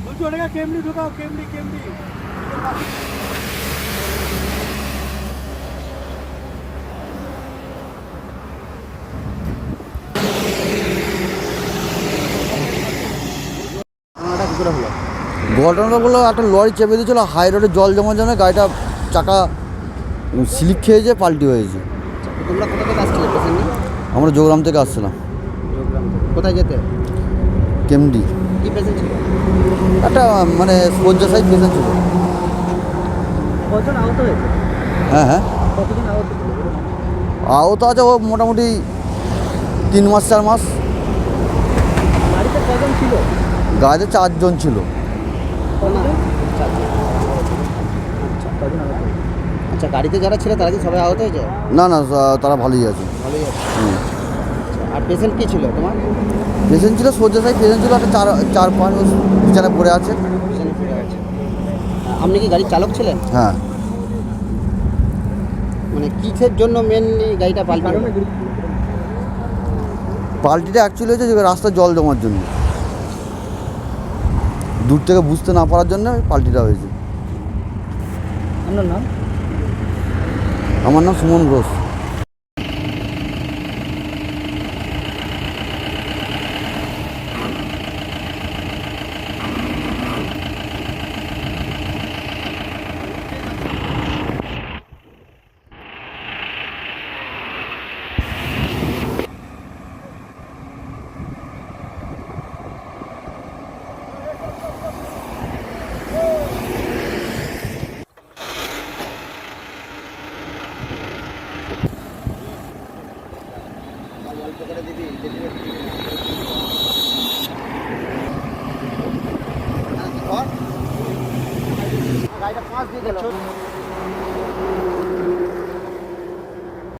বলছি ওটাকে কেমনি ঢোকাও, কেমনি কেমনি ঘটনাটা বললো একটা লরি চেপে দিয়েছিল, হাই রোডে জল জমার জন্য গাড়িটা চাকা স্লিপ খেয়েছে, পাল্টি হয়েছে। তোমরা কোথা থেকে আসছিলে পেশেন্ট নিয়ে? আমরা যোগরাম থেকে আসছিলাম। কোথায় যেতে? কেমডি। কি পেশেন্ট ছিল? একটা মানে শয্যাশায়ী পেশেন্ট ছিল। কজন আহত হয়েছে? হ্যাঁ হ্যাঁ, কতজন আহত? আহত আছে ও মোটামুটি 3 মাস 4 মাস। গাড়িতে কজন ছিল? গাড়িতে 4 জন ছিল। আচ্ছা, গাড়িতে যারা ছিল তারা কি সবাই আহত হয়েছে? না না, তারা ভালোই আছে। ভালোই আছে। আর পেশেন্ট কি ছিল তোমার? পেশেন্ট ছিল শয্যাশায়ী পেশেন্ট ছিল, একটা 4-5 বিছানা পড়ে আছে। পেশেন্ট পড়ে আছে। আপনি কি গাড়ির চালক ছিলেন? হ্যাঁ। মানে কিসের জন্য মেনলি গাড়িটা পাল্টি হলো? পাল্টিটা অ্যাকচুয়ালি হয়েছে যে রাস্তায় জল জমার জন্য, দূর থেকে বুঝতে না পারার জন্য পাল্টিটা হয়েছে। আপনার নাম? আমার নাম সুমন ঘোষ। গাড়িটা 5 দিয়ে গেল।